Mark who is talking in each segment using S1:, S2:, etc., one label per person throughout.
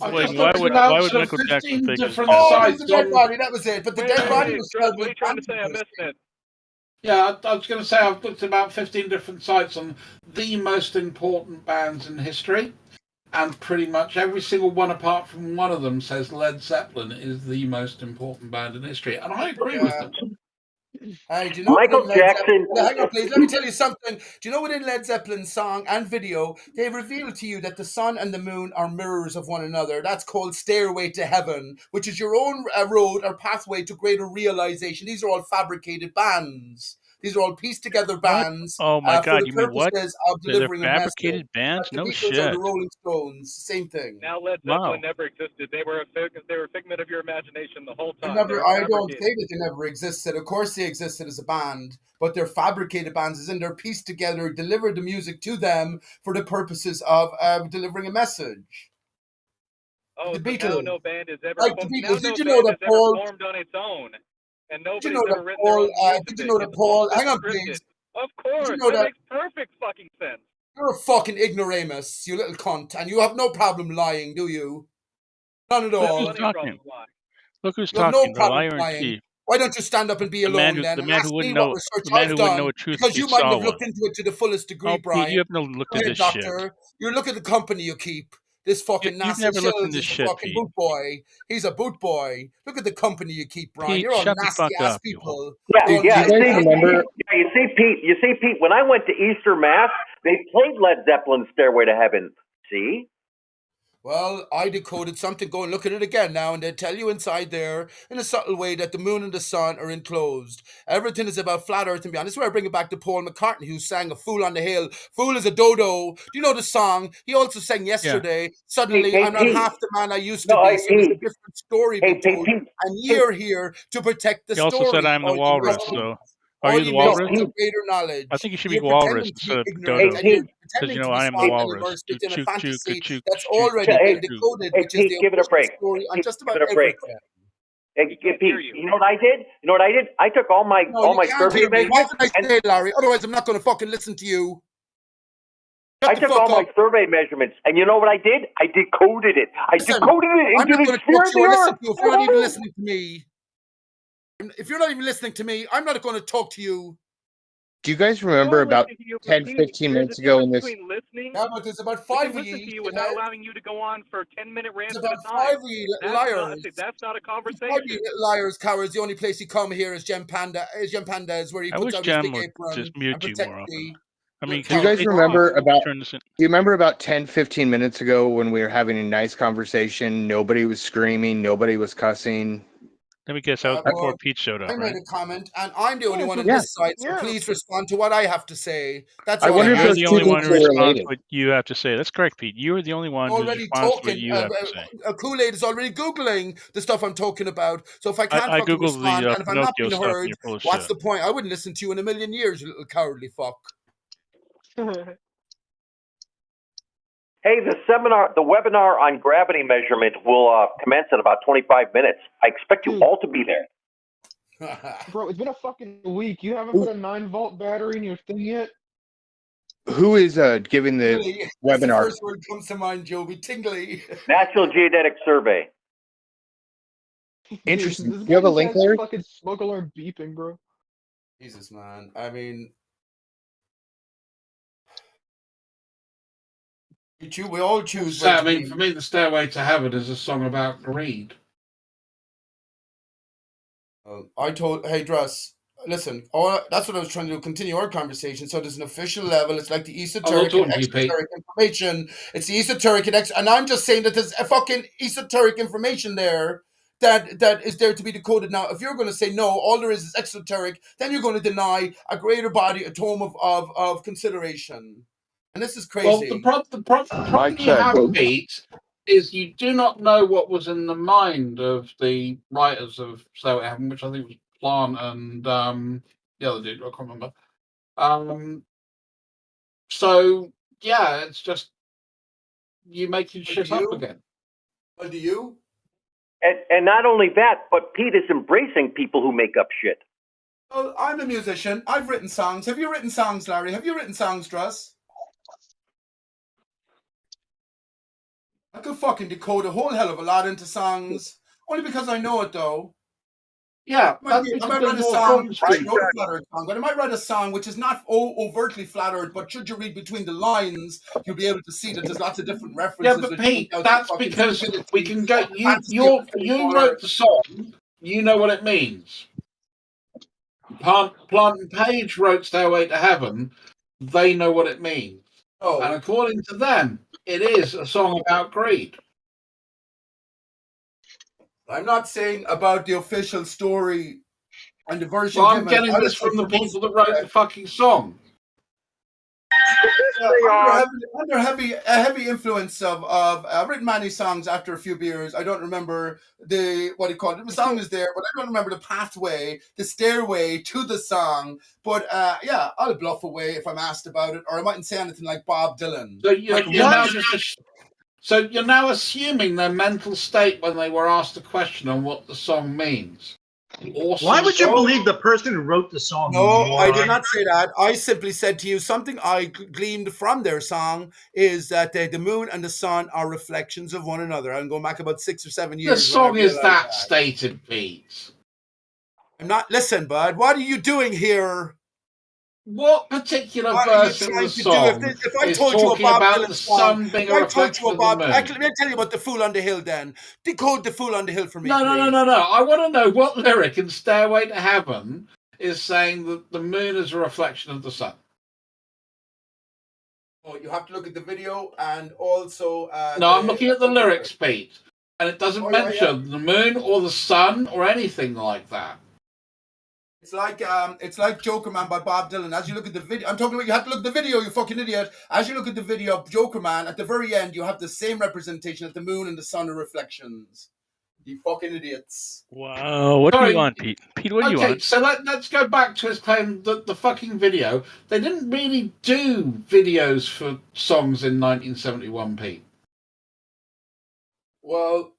S1: I
S2: Wait,
S1: just
S2: why
S1: looked
S2: would
S1: about
S2: Michael Jackson
S1: 15
S2: fake his
S1: different
S2: death?
S3: Oh, it was
S1: sites
S3: the dead
S1: on.
S3: body. That was it. But the dead body was
S4: Dress,
S3: filled
S4: what are
S3: with
S4: you trying to say? I missed it.
S1: Yeah, I was going to say I've looked at about 15 different sites on the most important bands in history, and pretty much every single one apart from one of them says Led Zeppelin is the most important band in history, and I agree with them.
S3: Hey, do you know
S5: Michael
S3: within Led
S5: Jackson.
S3: Zeppelin, hang on, please. Let me tell you something. Do you know within Led Zeppelin's song and video, they reveal to you that the sun and the moon are mirrors of one another. That's called Stairway to Heaven, which is your own road or pathway to greater realization. These are all fabricated bands. These are all pieced together bands
S2: Oh my
S3: for
S2: God!
S3: the
S2: You mean what?
S3: purposes of
S2: They're
S3: delivering a message.
S2: fabricated bands?
S3: Like the
S2: No
S3: Beatles or the
S2: shit.
S3: Rolling Stones, same thing.
S4: Now Led
S2: Wow.
S4: Zeppelin never existed. They were a figment of your imagination the whole time.
S3: I
S4: They were
S3: don't
S4: fabricated.
S3: say that they never existed. Of course, they existed as a band, but they're fabricated bands, as in they're pieced together, deliver the music to them for the purposes of delivering a message.
S4: Oh,
S3: The
S4: so
S3: Beatles,
S4: now no band has ever
S3: like the
S4: now
S3: Beatles.
S4: no
S3: Did you know
S4: band
S3: that
S4: has ever
S3: Paul?
S4: formed on its own, and
S3: Did you
S4: nobody's
S3: know that
S4: ever written their own
S3: Paul?
S4: music.
S3: Did you know that
S4: It's all
S3: Paul? Hang on,
S4: scripted.
S3: please.
S4: Of
S3: Did
S4: course,
S3: you know
S4: that
S3: that
S4: makes perfect fucking sense.
S3: you're a fucking ignoramus, you little cunt, and you have no problem lying, do you? None at
S4: I have
S3: all.
S2: Who's
S4: plenty of
S2: talking?
S4: problems lying.
S2: Look who's
S3: You have no
S2: talking. The
S3: problem
S2: liar in
S3: lying.
S2: chief.
S3: Why don't you stand up and be
S2: The man
S3: alone
S2: who,
S3: then
S2: the
S3: and
S2: man
S3: ask
S2: who
S3: me
S2: wouldn't
S3: what
S2: know,
S3: research
S2: the man
S3: I've
S2: who wouldn't know
S3: done?
S2: a truth
S3: Because
S2: if he
S3: you mightn't
S2: saw
S3: have looked
S2: one.
S3: into it to the fullest degree,
S2: Oh, Pete,
S3: Brian.
S2: you haven't looked
S3: Go
S2: at
S3: ahead,
S2: this shit.
S3: doctor. You look at the company you keep. This fucking
S2: You've
S3: nasty
S2: never looked
S3: Shills
S2: into
S3: is a
S2: shit,
S3: fucking
S2: Pete.
S3: boot boy. He's a boot boy. Look at the company you keep, Brian.
S2: Pete,
S3: You're all
S2: shut the
S3: nasty
S2: fuck
S3: ass
S2: up, you
S3: people.
S5: Yeah,
S3: You're all
S5: yeah.
S3: nasty
S5: See,
S3: ass
S5: Pete, yeah, you see, Pete. When I went to Easter Mass, they played Led Zeppelin's "Stairway to Heaven." See?
S3: Well, I decoded something. Go and look at it again now, and they tell you inside there, in a subtle way, that the moon and the sun are enclosed. Everything is about flat Earth and beyond. This is where I bring it back to Paul McCartney, who sang "A Fool on the Hill." Fool is a dodo. Do you know the song? He also sang yesterday. Suddenly,
S5: Hey,
S3: I'm not
S5: Pete.
S3: half the man I used
S5: No,
S3: to be.
S5: hey,
S3: So there's a
S5: Pete.
S3: different story
S5: Hey,
S3: being
S5: Pete.
S3: told,
S5: Pete.
S3: and you're here to protect the
S2: He also said
S3: story.
S2: I'm the
S3: All you
S2: walrus,
S3: Russians.
S2: so are
S3: All
S2: you the
S3: you nations
S2: walrus?
S3: of greater knowledge.
S2: I think you should be
S3: You're
S2: walrus
S3: pretending to
S2: instead
S3: be
S2: of
S3: ignorant,
S2: dodo.
S3: and you're
S2: Because,
S3: pretending
S2: you know,
S3: to be
S2: I am the
S3: smart and
S2: walrus.
S3: immersed within a
S2: Chook, chook,
S3: fantasy
S2: chook,
S3: that's
S2: chook,
S3: already
S2: chook,
S3: been
S2: chook.
S3: decoded,
S5: Hey,
S3: which is
S5: Pete,
S3: the
S5: give it a
S3: official
S5: break.
S3: story on
S5: Pete,
S3: just
S5: give
S3: about
S5: it a break.
S3: everything.
S5: Hey,
S4: He can't hear
S5: Pete,
S4: you.
S5: you know what I did? You know what I did? I took all my
S3: No, you can't
S5: survey
S3: hear me. What
S5: measurements,
S3: can I
S5: and
S3: say, Larry? Otherwise, I'm not going to fucking listen to you.
S5: I
S3: Shut the
S5: took all
S3: fuck
S5: my
S3: up.
S5: survey measurements, and you know what I did? I decoded it. I
S3: Listen,
S5: decoded it
S3: I'm
S5: into
S3: not
S5: the
S3: going to
S5: sphere
S3: talk
S5: of
S3: to you
S5: the
S3: or listen
S5: Earth.
S3: to you if you're not even
S5: Woohoo!
S3: listening to me. If you're not even listening to me, I'm not going to talk to you.
S6: Do you guys remember
S4: We're
S6: about
S4: listening to you,
S6: 10,
S4: Pete.
S6: 15
S4: There's
S6: minutes
S4: a
S6: ago
S4: difference
S6: in this?
S4: between listening.
S3: Yeah, but there's about
S4: We
S3: five
S4: can
S3: of
S4: listen to
S3: ye,
S4: you without
S3: shithead.
S4: allowing you to go on for 10-minute rants
S3: There's
S4: at a
S3: about
S4: time.
S3: five of ye little
S4: That's
S3: liars.
S4: not a
S3: Five of
S4: conversation.
S3: you little liars, cowards. The only place you come here is Jem Panda. Is where he
S2: I
S3: puts
S2: wish
S3: out his
S2: Jem
S3: big
S2: would
S3: apron
S2: just
S3: and
S2: mute you
S3: protect
S2: more often.
S3: me.
S2: I mean,
S6: Do you guys
S2: hey,
S6: remember about?
S2: turn this in.
S6: Do you remember about 10, 15 minutes ago when we were having a nice conversation? Nobody was screaming. Nobody was cussing.
S2: Let me guess. That was before
S3: Well,
S2: Pete showed
S3: I
S2: up,
S3: made
S2: right?
S3: a comment, and I'm the only one on
S6: Yeah.
S3: this side, so please respond to what I have to say. That's
S6: I
S3: all
S6: wonder
S3: I'm
S6: if
S2: You're
S6: those
S2: the
S6: two
S2: only
S3: asking.
S2: one who
S6: groups are
S2: responds
S6: related.
S2: to what you have to say. That's correct, Pete. You're the only one who
S3: Already
S2: responds to what
S3: talking.
S2: you have to say.
S3: Kool-Aid is already Googling the stuff I'm talking about. So if I can't
S2: I
S3: fucking
S2: googled
S3: respond,
S2: the
S3: and if I'm not
S2: Pinocchio
S3: being
S2: stuff, and
S3: heard,
S2: you're full of
S3: what's
S2: shit.
S3: the point? I wouldn't listen to you in a million years, you little cowardly fuck.
S5: Hey, the webinar on gravity measurement will commence in about 25 minutes. I expect you all to be there.
S7: Bro, it's been a fucking week. You haven't put a 9-volt battery in your thing yet?
S6: Who is giving the
S3: Tingly. That's the
S6: webinar?
S3: first word comes to mind, Joby. Tingly.
S5: National Geodetic Survey.
S6: Interesting.
S7: This
S6: Do
S7: guy
S6: you have a
S7: just
S6: link,
S7: has
S6: Larry?
S7: fucking smoke alarm beeping, bro.
S3: Jesus, man. I mean, we all choose.
S1: So, I mean, for me, the Stairway to Heaven is a song about greed.
S3: Hey, Druss, listen, that's what I was trying to do, continue our conversation. So there's an official level. It's like the esoteric and exoteric information. It's the esoteric and I'm just saying that there's a fucking esoteric information there that is there to be decoded. Now, if you're going to say no, all there is exoteric, then you're going to deny a greater body, a tome of consideration. And this is crazy.
S1: Well, the problem you have, Pete, is you do not know what was in the mind of the writers of Stairway to Heaven, which I think was Plant and the other dude, I can't remember. So yeah, it's just you making shit up again.
S3: Well, do you?
S5: And not only that, but Pete is embracing people who make up shit.
S3: Well, I'm a musician. I've written songs. Have you written songs, Larry? Have you written songs, Druss? I could fucking decode a whole hell of a lot into songs, only because I know it, though.
S1: Yeah,
S3: I
S1: that's
S3: might write a
S1: more
S3: song,
S1: fun.
S3: not a flat-earth song, but I might write a song which is not overtly flat-earth, but should you read between the lines, you'll be able to see that there's lots of different references.
S1: Yeah, but
S3: which
S1: Pete,
S3: point out
S1: that's
S3: the fucking
S1: because we
S3: stupidity
S1: can go.
S3: of the fantasy of the
S1: You
S3: Civil
S1: wrote
S3: War.
S1: the song. You know what it means. Plant and Page wrote "Stairway to Heaven." They know what it means, and
S3: Oh,
S1: according to them, it is a song about greed.
S3: I'm not saying about the official story and the version
S1: Well, I'm
S3: given.
S1: getting
S3: I would
S1: this
S3: say
S1: from the
S3: for most
S1: people that wrote the fucking song.
S3: under a heavy influence of I've written many songs after a few beers. I don't remember what do you call it. The song is there, but I don't remember the pathway, the stairway to the song. But yeah, I'll bluff away if I'm asked about it, or I mightn't say anything like Bob Dylan.
S1: So you're now assuming their mental state when they were asked a question on what the song means. Awesome.
S8: Why would you believe the person who wrote the song?
S3: No, I did not say that. I simply said to you something I gleaned from their song is that the moon and the sun are reflections of one another. I'm going back about 6 or 7 years.
S1: The song is that stated, Pete.
S3: I'm not. Listen, bud. What are you doing here?
S1: What particular verse in the song
S3: if I
S1: is
S3: told you
S1: talking about the sun being a reflection of the moon?
S3: Let me tell you about the Fool on the Hill. Then decode the Fool on the Hill for me.
S1: No. I want to know what lyric in "Stairway to Heaven" is saying that the moon is a reflection of the sun.
S3: Oh, you have to look at the video and also.
S1: No, I'm looking at the lyrics, Pete, and it doesn't mention the moon or the sun or anything like that.
S3: It's like Joker Man by Bob Dylan. As you look at the video, I'm talking about you have to look at the video, you fucking idiot. As you look at the video of Joker Man, at the very end, you have the same representation that the moon and the sun are reflections. You fucking idiots.
S2: Wow, what do you want, Pete? Pete, what do you want?
S1: Okay, so let's go back to his claim that the fucking video. They didn't really do videos for songs in 1971, Pete.
S3: Well,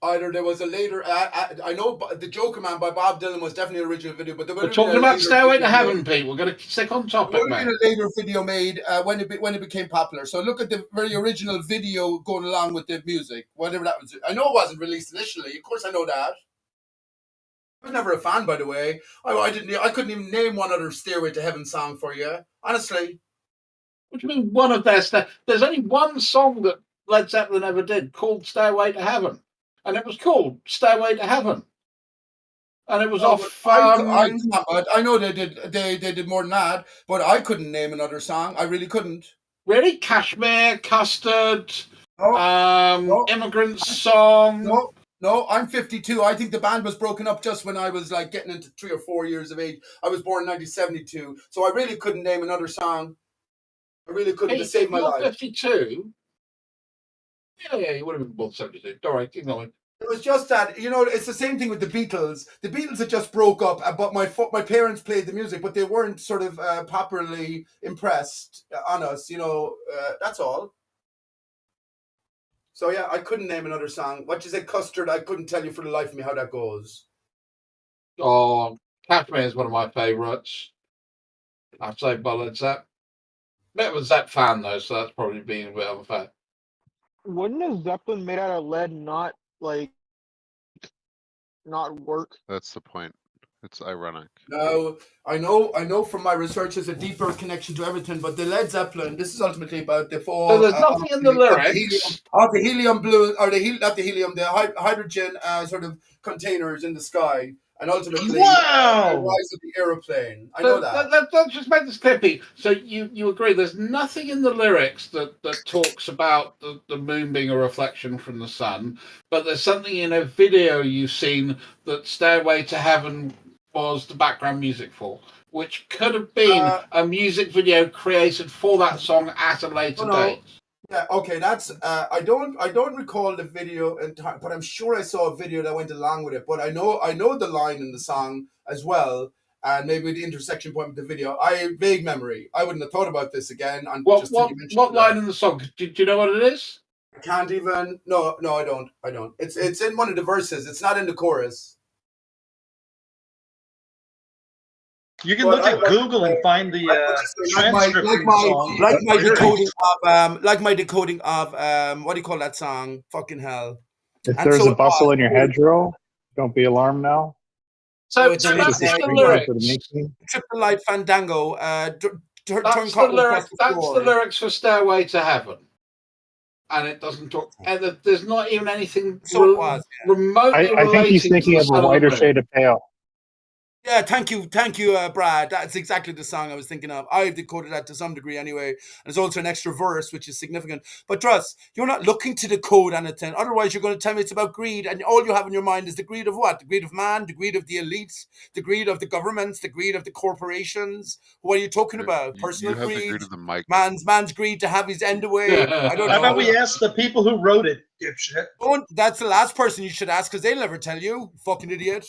S3: either there was a later. I know the Joker Man by Bob Dylan was definitely an original video, but
S1: we're talking about "Stairway to Heaven," Pete. We're going to stick on topic,
S3: there
S1: man.
S3: There would have been a later video made when it became popular. So look at the very original video going along with the music, whatever that was. I know it wasn't released initially. Of course, I know that. I was never a fan, by the way. I couldn't even name one other "Stairway to Heaven" song for you, honestly.
S1: What do you mean one of their? There's only one song that Led Zeppelin ever did called "Stairway to Heaven." And it was called "Stairway to Heaven," and it was off.
S3: I know they did more than that, but I couldn't name another song. I really couldn't.
S1: Really, Kashmir, Custard, Immigrant Song.
S3: No, I'm 52. I think the band was broken up just when I was like getting into 3 or 4 years of age. I was born in 1972, so I really couldn't name another song. I really couldn't to save my life.
S1: 52. Yeah, you would have been born 72. All right, keep going.
S3: It was just that, it's the same thing with the Beatles. The Beatles had just broke up, but my parents played the music, but they weren't sort of popularly impressed on us, that's all. So, yeah, I couldn't name another song. What you said, Custard, I couldn't tell you for the life of me how that goes.
S1: Oh, Kashmir is one of my favourites. I'd say Led Zepp. Bit of a Zepp fan, though, so that's probably being a bit unfair.
S7: Wouldn't a Zeppelin made out of lead not work?
S9: That's the point. It's ironic.
S3: No, I know from my research there's a deeper connection to everything, but the Led Zeppelin, this is ultimately about the fall.
S1: So there's nothing in the lyrics.
S3: The helium blue, or the hydrogen sort of containers in the sky. And ultimately, the rise of the aeroplane. I know that.
S1: Let's just make this clear, Pete. So you agree there's nothing in the lyrics that talks about the moon being a reflection from the sun, but there's something in a video you've seen that "Stairway to Heaven" was the background music for, which could have been a music video created for that song at a later date.
S3: Yeah, okay, that's I don't recall the video entirely, but I'm sure I saw a video that went along with it. But I know the line in the song as well, and maybe the intersection point with the video. Vague memory. I wouldn't have thought about this again.
S1: What line in the song? Do you know what it is?
S3: I can't even. No, I don't. It's in one of the verses. It's not in the chorus.
S8: You can look at Google and find the transcript of the song.
S3: Like my decoding of what do you call that song? Fucking hell.
S10: If there's a bustle in your hedgerow, don't be alarmed now.
S1: So that's the lyrics.
S3: Triple Light Fandango.
S1: That's the lyrics for Stairway to Heaven. And it doesn't talk. And there's not even anything remotely related.
S10: I think he's thinking of A Whiter Shade of Pale.
S3: Yeah, thank you, Brad. That's exactly the song I was thinking of. I've decoded that to some degree anyway. And there's also an extra verse, which is significant. But Druss, you're not looking to decode anything. Otherwise, you're going to tell me it's about greed. And all you have in your mind is the greed of what? The greed of man, the greed of the elites, the greed of the governments, the greed of the corporations. What are you talking about? Personal greed? The greed of the man's greed to have his end away. I don't know.
S8: How about we ask the people who wrote it, dipshit?
S3: That's the last person you should ask, because they'll never tell you, fucking idiot.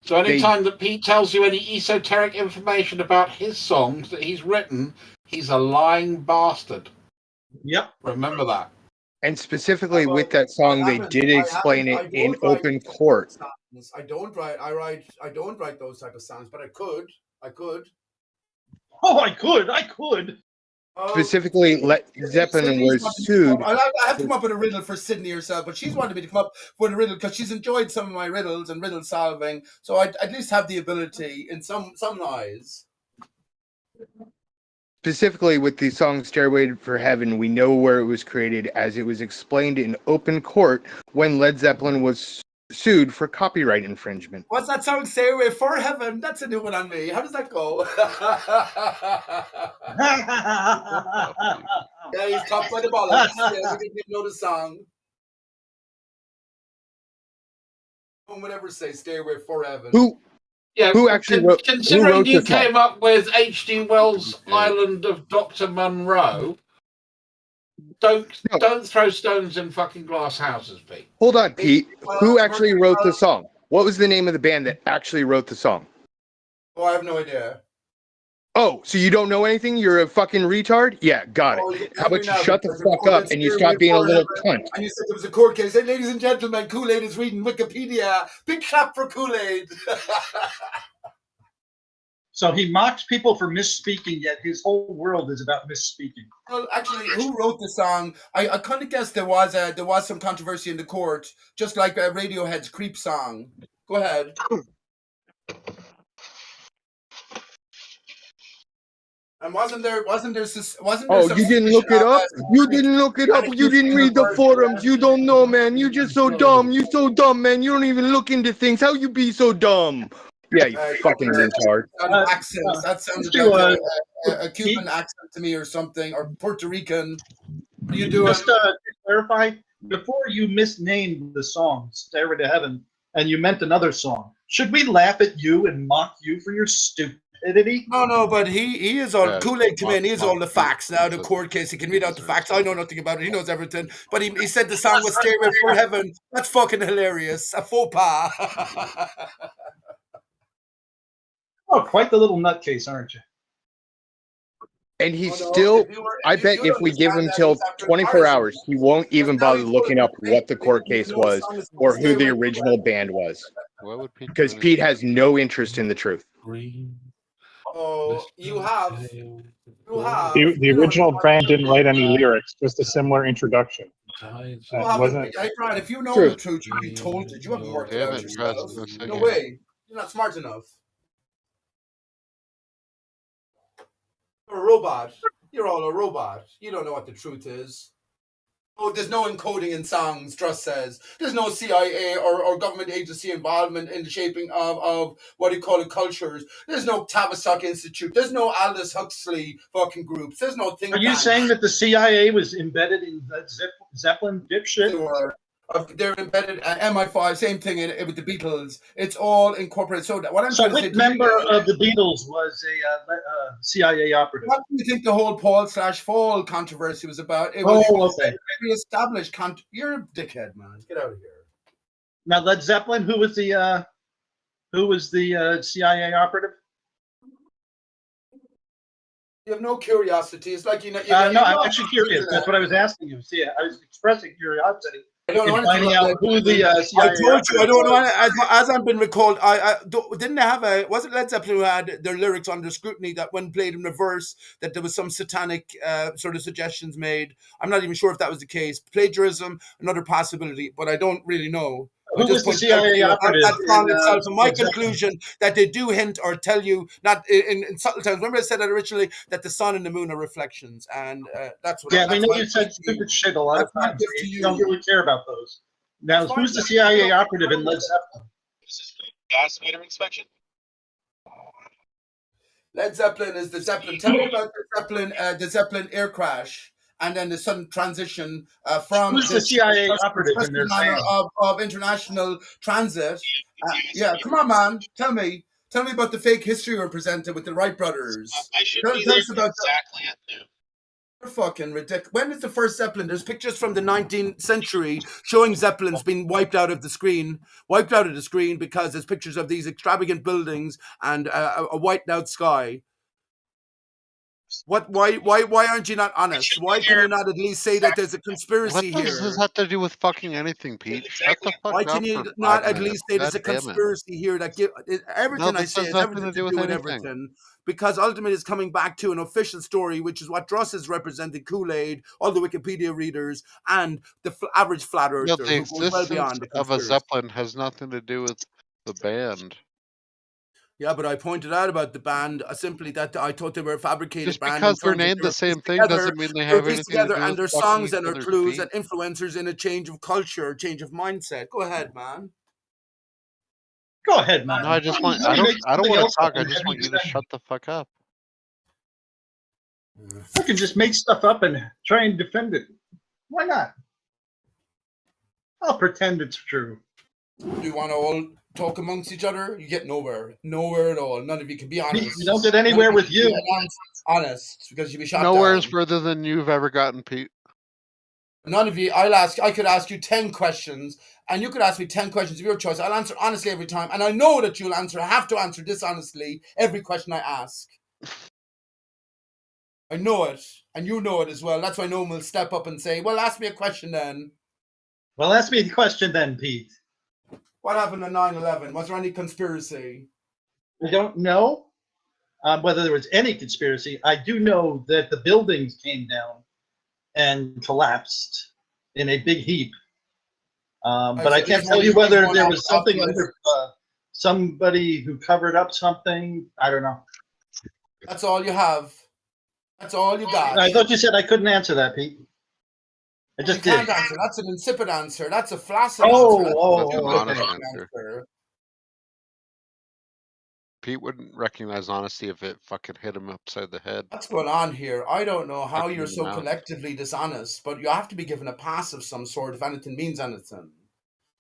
S1: So anytime that Pete tells you any esoteric information about his songs that he's written, he's a lying bastard.
S8: Yep.
S1: Remember that.
S6: And specifically with that song, they did explain it in open court.
S3: I don't write those type of songs, but I could.
S8: Oh, I could.
S6: Specifically, Led Zeppelin was sued.
S3: I have to come up with a riddle for Sydney herself, but she's wanted me to come up with a riddle because she's enjoyed some of my riddles and riddle solving. So I at least have the ability in some eyes.
S6: Specifically with the song Stairway to Heaven, we know where it was created, as it was explained in open court when Led Zeppelin was sued for copyright infringement.
S3: What's that song, Stairway for Heaven? That's a new one on me. How does that go? Yeah, he's topped by the bollocks. Yeah, we didn't even know the song. No one would ever say Stairway for Heaven.
S6: Who actually wrote?
S1: Considering you came up with H.G. Wells' Island of Dr. Monroe, don't throw stones in fucking glass houses, Pete.
S6: Hold on, Pete. Who actually wrote the song? What was the name of the band that actually wrote the song?
S3: Oh, I have no idea.
S6: Oh, so you don't know anything? You're a fucking retard? Yeah, got it. How about you shut the fuck up and you stop being a little cunt?
S3: And you said there was a court case. Hey, ladies and gentlemen, Kool-Aid is reading Wikipedia. Big clap for Kool-Aid.
S8: So he mocks people for misspeaking, yet his whole world is about misspeaking.
S3: Well, actually, who wrote the song? I kind of guess there was some controversy in the court, just like Radiohead's "Creep" song. Go ahead. And wasn't there?
S6: Oh, you didn't look it up. You didn't look it up. You didn't read the forums. You don't know, man. You just so dumb. You so dumb, man. You don't even look into things. How you be so dumb? Yeah, you fucking retard.
S3: Accents. That sounded like a Cuban accent to me, or something, or Puerto Rican. What are you doing?
S8: Just to clarify, before you misnamed the song "Stairway to Heaven" and you meant another song, should we laugh at you and mock you for your stupidity?
S3: No, but he is all Kool-Aid come in. He has all the facts now. The court case, he can read out the facts. I know nothing about it. He knows everything. But he said the song was "Stairway for Heaven." That's fucking hilarious. A faux pas.
S8: Oh, quite the little nutcase, aren't you?
S6: And he's still, I bet if we give him till 24 hours, he won't even bother looking up what the court case was or who the original band was. Because Pete has no interest in the truth.
S3: Oh, you have.
S10: The original band didn't write any lyrics, just a similar introduction. Wasn't
S3: Hey, Brian, if you know the truth, you'd be told it. You haven't worked it out yourself. No way. You're not smart enough. You're a robot. You're all a robot. You don't know what the truth is. Oh, there's no encoding in songs, Truss says. There's no CIA or government agency involvement in the shaping of what you call it, cultures. There's no Tavistock Institute. There's no Aldous Huxley fucking groups. There's no thing.
S8: Are you saying that the CIA was embedded in that Zeppelin dipshit?
S3: They're embedded at MI5, same thing with the Beatles. It's all incorporated. So what I'm
S8: trying to say, which member of the Beatles was a CIA operative?
S3: What do you think the whole Paul/Fall controversy was about? It
S8: was
S3: okay. Reestablished. You're a dickhead, man. Get out of here.
S8: Now, Led Zeppelin, who was the CIA operative?
S3: You have no curiosity. It's like
S8: no, I'm actually curious. That's what I was asking you. See, I was expressing curiosity.
S3: I don't know
S8: in finding out who the CIA
S3: I told you I don't know.
S8: was.
S3: As I've been recalled, didn't they have a? Was it Led Zeppelin who had their lyrics under scrutiny that when played in reverse, that there was some satanic sort of suggestions made? I'm not even sure if that was the case. Plagiarism, another possibility, but I don't really know.
S8: Who was the CIA operative?
S3: That song itself. So my
S8: Led Zeppelin?
S3: conclusion that they do hint or tell you, not in subtle terms. Remember I said that originally, that the sun and the moon are reflections, and that's what.
S8: Yeah, we
S3: that's
S8: know
S3: my
S8: you said
S3: gift to you.
S8: stupid shit a lot of
S3: That's my
S8: times.
S3: gift to
S8: You
S3: you.
S8: don't really care about those. Now,
S3: That's
S8: who's the
S3: fine.
S8: CIA operative in Led Zeppelin?
S11: Gas meter inspection.
S3: Led Zeppelin is the Zeppelin. Tell me about the Zeppelin air crash, and then the sudden transition from
S8: Who's the CIA operative in their
S3: manner
S8: band?
S3: of international transit. Yeah, come on, man. Tell me about the fake history we're presented with the Wright brothers.
S11: I should
S3: Tell
S11: be
S3: us
S11: there
S3: about
S11: exactly at noon.
S3: You're fucking ridiculous. When is the first Zeppelin? There's pictures from the 19th century showing Zeppelins being wiped out of the screen because there's pictures of these extravagant buildings and a whited out sky. Why aren't you not honest? Why can you not at least say that there's a conspiracy
S9: What does
S3: here?
S9: this have to do with fucking anything, Pete? Shut the fuck
S3: Why
S9: up
S3: can you
S9: for
S3: not
S9: 5
S3: at
S9: minutes.
S3: least say there's a
S9: God damn it.
S3: conspiracy here that everything I
S9: this
S3: say
S9: has
S3: has
S9: nothing
S3: everything
S9: to do with
S3: with
S9: anything.
S3: everything? Because ultimately it's coming back to an official story, which is what Dross is representing, Kool-Aid, all the Wikipedia readers, and the average flat
S9: No,
S3: earther
S9: the
S3: who goes well
S9: existence
S3: beyond the
S9: of a
S3: conspiracy.
S9: Zeppelin has nothing to do with the band.
S3: Yeah, but I pointed out about the band simply that I thought they were a fabricated
S9: Just
S3: band.
S9: because they're named the same thing doesn't mean they have anything to do
S3: and
S9: with
S3: their
S9: fucking
S3: songs
S9: each
S3: and their
S9: other,
S3: clues
S9: Pete.
S3: and influencers in a change of culture, change of mindset. Go ahead, man.
S8: Go ahead, man.
S9: No, I just want. I don't want to talk. I just want you to shut the fuck up.
S8: I can just make stuff up and try and defend it. Why not? I'll pretend it's true.
S3: Do you want to all talk amongst each other? You get nowhere. Nowhere at all. None of you can be honest.
S8: We don't get anywhere with you.
S3: Honest, because you'll be shot
S9: Nowhere
S3: down.
S9: is further than you've ever gotten, Pete.
S3: None of you. I could ask you 10 questions, and you could ask me 10 questions of your choice. I'll answer honestly every time, and I know that you'll have to answer dishonestly every question I ask. I know it, and you know it as well. That's why no one will step up and say, well, ask me a question then.
S8: Well, ask me a question then, Pete.
S3: What happened on 9/11? Was there any conspiracy?
S8: I don't know whether there was any conspiracy. I do know that the buildings came down and collapsed in a big heap. But I can't tell you whether there was something under somebody who covered up something. I don't know.
S3: That's all you have. That's all you got.
S8: I thought you said I couldn't answer that, Pete. I just
S3: you
S8: did.
S3: Can't answer. That's an insipid answer. That's a flaccid
S8: answer.
S9: That's an honest answer. Pete wouldn't recognize honesty if it fucking hit him upside the head.
S3: What's going on here? I don't know how
S9: Fucking
S3: you're so
S9: mouth.
S3: collectively dishonest, but you have to be given a pass of some sort if anything means anything.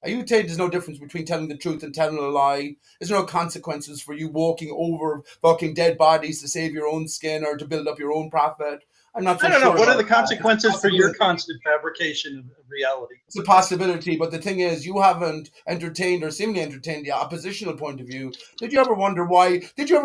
S3: Are you saying there's no difference between telling the truth and telling a lie? There's no consequences for you walking over fucking dead bodies to save your own skin or to build up your own profit? I'm not so
S8: I don't know.
S3: sure
S8: What are the
S3: about that.
S8: consequences for your constant fabrication of reality?
S3: It's a possibility, but the thing is, you haven't entertained or seemingly entertained the oppositional point of view. Did you ever wonder why? Some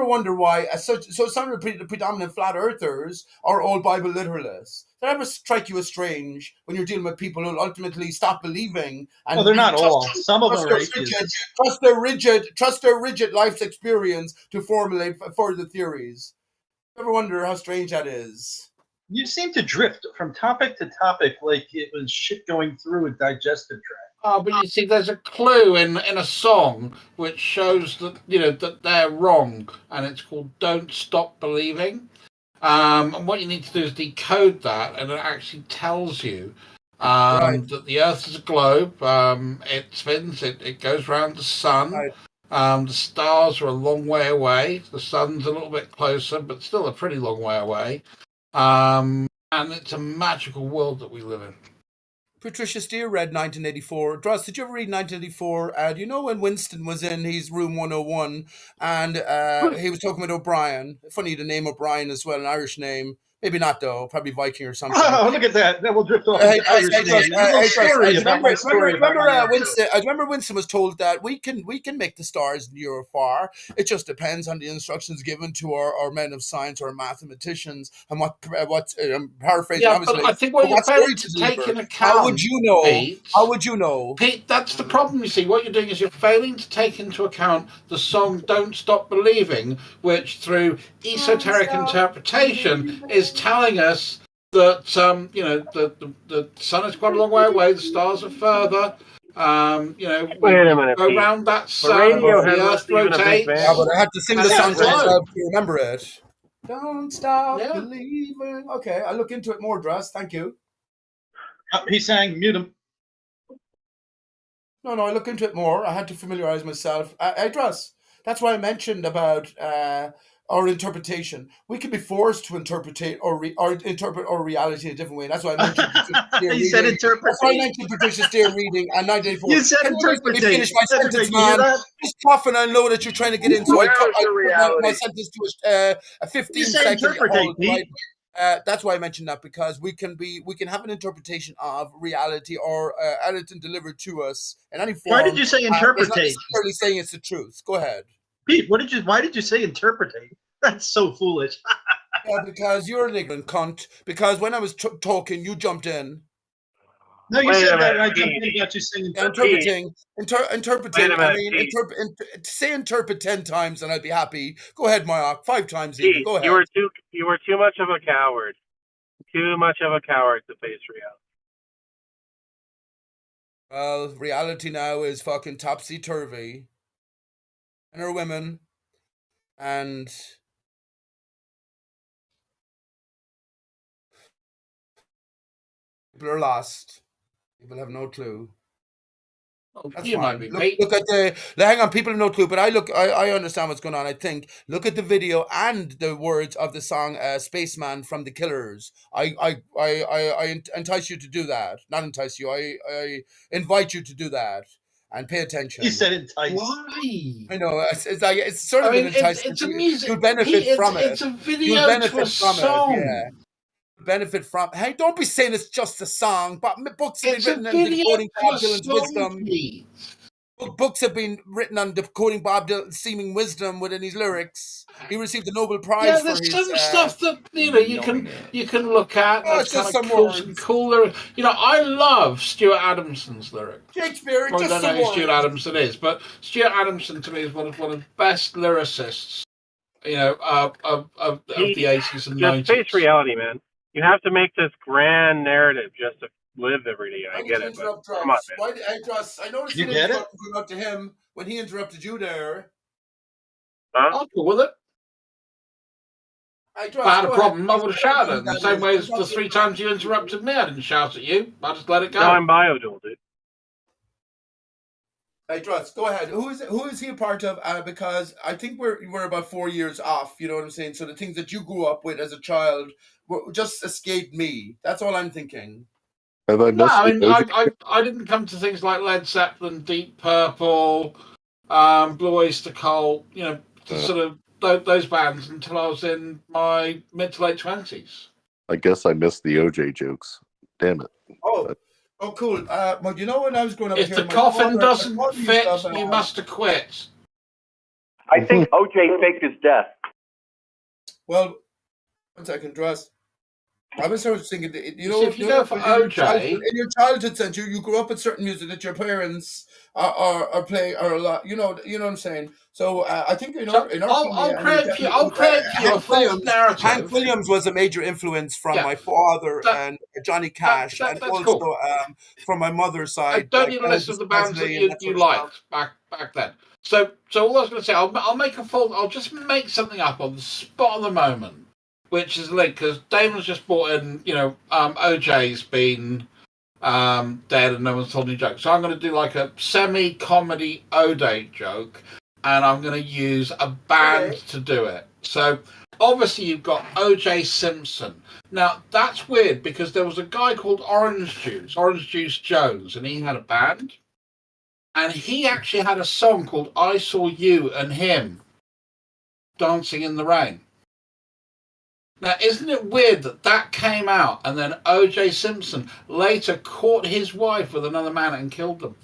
S3: of the predominant flat earthers are all Bible literalists. Did that ever strike you as strange when you're dealing with people who ultimately stop believing? And
S8: Well, they're not all. Some of them are atheists.
S3: Trust their rigid life's experience to formulate further theories. You ever wonder how strange that is?
S8: You seem to drift from topic to topic like it was shit going through a digestive tract.
S1: Oh, but you see, there's a clue in a song which shows that that they're wrong, and it's called "Don't Stop Believing." And what you need to do is decode that, and it actually tells you that the Earth is a globe. It spins. It goes around the sun.
S3: Right.
S1: The stars are a long way away. The sun's a little bit closer, but still a pretty long way away. And it's a magical world that we live in.
S3: Patricia Steer read 1984. Dross, did you ever read 1984? Do you know when Winston was in his room 101 and he was talking with O'Brien? Funny the name O'Brien as well, an Irish name. Maybe not though. Probably Viking or something.
S8: Oh, look at that. Then we'll drift off.
S3: I remember Winston was told that we can make the stars near or far. It just depends on the instructions given to our men of science or mathematicians and what I'm paraphrasing.
S1: Yeah,
S3: obviously,
S1: but I think what you're failing to take in account.
S3: How would you know?
S1: Pete,
S3: how would you know?
S1: Pete, that's the problem. You see, what you're doing is you're failing to take into account the song "Don't Stop Believing," which through esoteric interpretation is telling us that the sun is quite a long way away, the stars are further.
S12: Wait a minute,
S1: go
S12: Pete.
S1: around that sun, the Earth rotates.
S3: Yeah, but I had to sing the song to myself to remember it. Don't stop
S1: Yeah.
S3: believing. Okay, I'll look into it more, Dress. Thank you.
S8: He sang, mute him.
S3: No, I look into it more. I had to familiarize myself. I Dress. That's why I mentioned about our interpretation. We can be forced to interpret or interpret our reality in a different way. That's why I mentioned
S8: You said interpret.
S3: That's why I mentioned Patricia Steer reading and 1984.
S8: You said interpret.
S3: Finish my sentence, man. Just coughing. I know that you're trying to get in, so I cut my sentence to a 15-second hold. Right? That's why I mentioned that, because we can have an interpretation of reality or anything delivered to us in any form.
S8: Why did you say interpretate?
S3: Not necessarily saying it's the truth. Go ahead,
S8: Pete. Why did you say interpretate? That's so foolish.
S3: Yeah, because you're an ignorant cunt. Because when I was talking, you jumped in.
S8: No, you said that, and I jumped in about you saying
S3: interpreting. I mean, say interpret 10 times, and I'd be happy. Go ahead, Mark. 5 times even. Go ahead.
S12: You were too much of a coward. Too much of a coward to face reality.
S3: Well, reality now is fucking topsy-turvy. And our women. And people are lost. People have no clue. That's fine. Look at hang on, people have no clue, but I understand what's going on. I think look at the video and the words of the song Spaceman from the Killers. I entice you to do that. Not entice you. I invite you to do that and pay attention.
S8: You said entice.
S1: Why?
S3: I know it's sort of an enticement.
S1: It's a music.
S3: You'll benefit from it.
S1: It's a video to a song.
S3: Yeah. Benefit from. Hey, don't be saying it's just a song. But books have been written on decoding Bob Dylan's wisdom. Books have been written on decoding Bob Dylan's seeming wisdom within his lyrics. He received the Nobel Prize.
S1: Yeah, there's some stuff that you can look at.
S3: Oh, it's just some
S1: cool. I love Stuart Adamson's lyrics.
S3: Shakespeare.
S1: I don't know who Stuart Adamson is, but Stuart Adamson to me is one of the best lyricists. Of the 80s and 90s.
S12: Just face reality, man. You have to make this grand narrative just to live every day. I get it, but come on, man.
S3: I noticed
S8: you get it
S3: going up to him when he interrupted you there.
S12: Huh?
S1: I'll go with it. I had a problem. I would have shouted in the same way as the 3 times you interrupted me. I didn't shout at you. I just let it go.
S12: No, I'm biodual, dude.
S3: Hey, Druss, go ahead. Who is he a part of? Because I think we're about 4 years off. You know what I'm saying? So the things that you grew up with as a child just escaped me. That's all I'm thinking.
S1: I didn't come to things like Led Zeppelin, Deep Purple, Blue Oyster Cult. Sort of those bands until I was in my mid to late 20s.
S13: I guess I missed the OJ jokes. Damn it.
S3: Oh, cool. Well, when I was growing up
S1: if the coffin doesn't fit, you must have quit.
S5: I think OJ faked his death.
S3: Well, 1 second, Druss. I was sort of thinking,
S1: if you go for OJ,
S3: in your childhood sense, you grew up with certain music that your parents are playing or a lot. You know what I'm saying. So I think
S1: I'll create for you a false narrative.
S3: Hank Williams was a major influence from my father and Johnny Cash, and also from my mother's side.
S1: I don't need a list of the bands that you liked back then. So all I was going to say, I'll just make something up on the spot of the moment. Which is linked because Damon's just brought in, OJ's been dead and no one's told any jokes. So I'm going to do like a semi-comedy OJ joke and I'm going to use a band to do it. So obviously you've got OJ Simpson. Now that's weird because there was a guy called Orange Juice Jones, and he had a band. And he actually had a song called I Saw You and Him Dancing in the Rain. Now, isn't it weird that came out and then O.J. Simpson later caught his wife with another man and killed them?